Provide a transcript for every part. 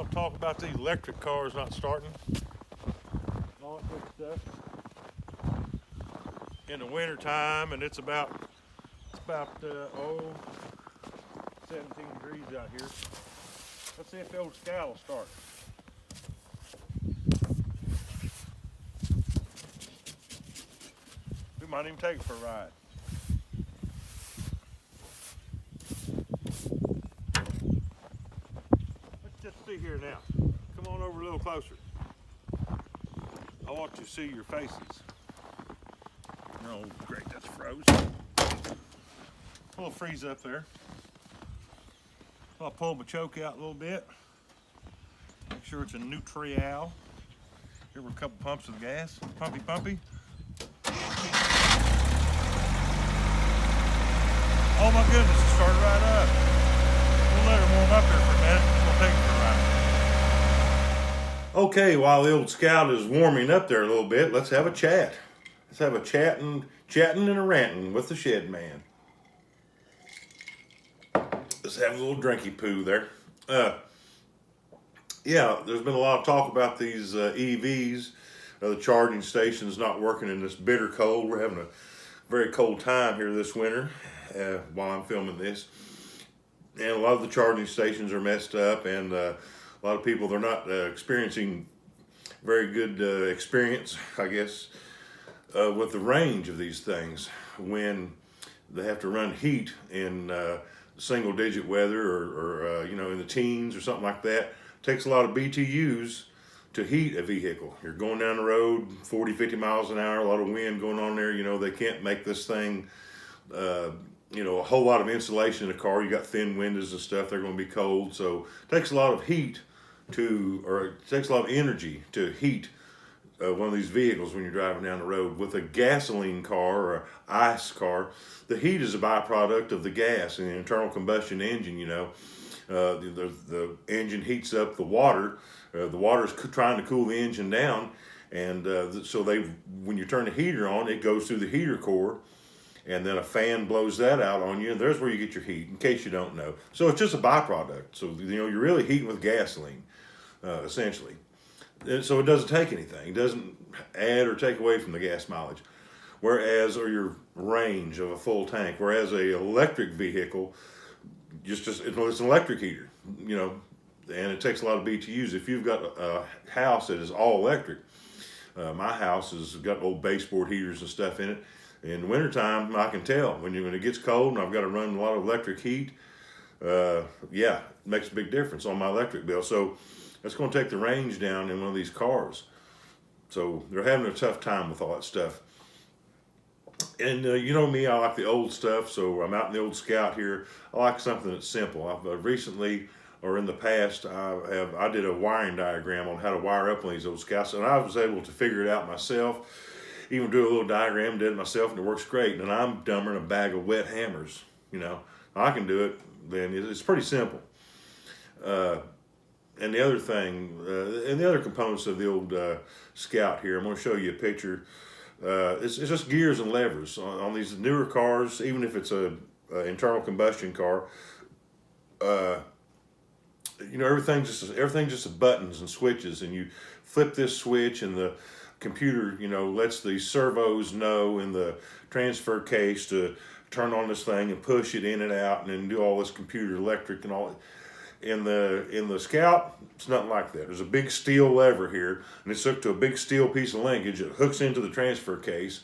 I'll talk about these electric cars not starting. All that good stuff. In the winter time, and it's about 17 degrees out here. Let's see if the old Scout will start. We might even take it for a ride. Let's just see here now. Come on over a little closer. I want to see your faces. Oh, great, that's froze. A little freeze up there. I'll pull my choke out a little bit. Make sure it's a Nutrial. Give her a couple pumps of gas. Pumpy, pumpy. Oh my goodness, it started right up. We'll let her warm up here for a minute. We'll take it for a ride. Okay, while the old Scout is warming up there a little bit, let's have a chat. Let's have a chatting and a ranting with the Shed Man. Let's have a little drinky poo there. Yeah, there's been a lot of talk about these EVs. The charging stations not working in this bitter cold. We're having a very cold time here this winter while I'm filming this. And a lot of the charging stations are messed up, and a lot of people, they're not experiencing very good experience, I guess, with the range of these things when they have to run heat in single digit weather or in the teens or something like that. It takes a lot of BTUs to heat a vehicle. You're going down the road 40, 50 miles an hour, a lot of wind going on there. They can't make this thing, a whole lot of insulation in the car. You got thin windows and stuff, they're going to be cold. So it takes a lot of heat it takes a lot of energy to heat one of these vehicles when you're driving down the road. With a gasoline car or an ICE car, the heat is a byproduct of the gas in the internal combustion engine. The engine heats up the water. The water is trying to cool the engine down, and so when you turn the heater on, it goes through the heater core, and then a fan blows that out on you, and there's where you get your heat, in case you don't know. So it's just a byproduct. So you're really heating with gasoline, essentially. So it doesn't take anything. It doesn't add or take away from the gas mileage, or your range of a full tank. Whereas a electric vehicle, it's an electric heater, and it takes a lot of BTUs. If you've got a house that is all electric, my house has got old baseboard heaters and stuff in it. In the wintertime, I can tell when it gets cold and I've got to run a lot of electric heat. It makes a big difference on my electric bill. So that's going to take the range down in one of these cars. So they're having a tough time with all that stuff. And you know me, I like the old stuff, so I'm out in the old Scout here. I like something that's simple. I've recently, or in the past, I did a wiring diagram on how to wire up one of these old Scouts, and I was able to figure it out myself, even do a little diagram, did it myself, and it works great. And I'm dumber than a bag of wet hammers. I can do it, then it's pretty simple. And the other thing, and the other components of the old Scout here, I'm going to show you a picture. It's just gears and levers on these newer cars. Even if it's a internal combustion car, everything's just buttons and switches, and you flip this switch, and the computer lets the servos know in the transfer case to turn on this thing and push it in and out, and then do all this computer electric and all. In the Scout, it's nothing like that. There's a big steel lever here, and it's hooked to a big steel piece of linkage. It hooks into the transfer case,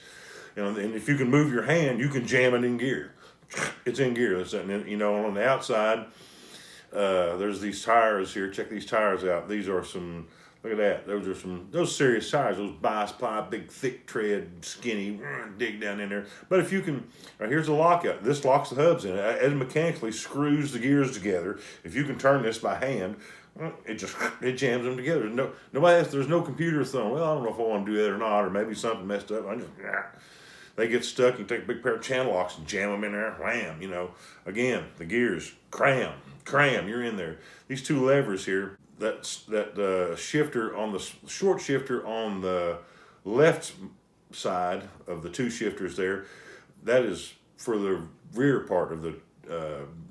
and if you can move your hand, you can jam it in gear. It's in gear. And then, on the outside, there's these tires here. Check these tires out. These are some. Look at that. Those serious tires. Those bi-ply, big, thick tread, skinny, dig down in there. But if you can, here's a lockout. This locks the hubs in. It mechanically screws the gears together. If you can turn this by hand, it jams them together. There's no computer thumb. Well, I don't know if I want to do that or not, or maybe something messed up. They get stuck. You take a big pair of channel locks and jam them in there. Wham. Again, the gears, cram. You're in there. These two levers here. That shifter on the short shifter on the left side of the two shifters there, that is for the rear part of the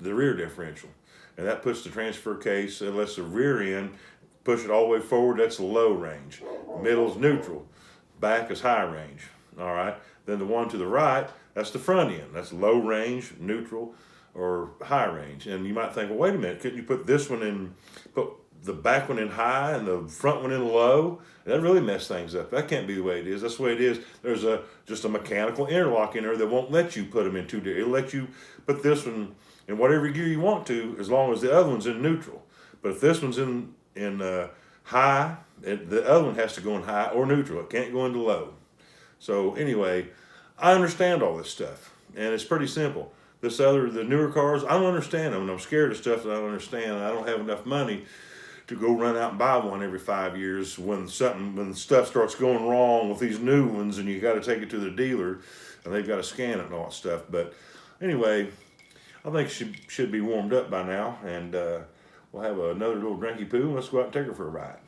rear differential, and that puts the transfer case. It lets the rear end push it all the way forward, that's the low range. Middle is neutral. Back is high range. All right. Then the one to the right, that's the front end. That's low range, neutral, or high range. And you might think, well, wait a minute, couldn't you put this one in, put the back one in high and the front one in low? That really mess things up. That can't be the way it is. That's the way it is. There's just a mechanical interlock in there that won't let you put them in two different. It'll let you put this one in whatever gear you want to, as long as the other one's in neutral. But if this one's in high, the other one has to go in high or neutral. It can't go into low. So anyway, I understand all this stuff, and it's pretty simple. The newer cars, I don't understand them, and I'm scared of stuff that I don't understand. I don't have enough money to go run out and buy one every 5 years when stuff starts going wrong with these new ones, and you got to take it to the dealer, and they've got to scan it and all that stuff. But anyway, I think she should be warmed up by now, and we'll have another little drinky poo, and let's go out and take her for a ride.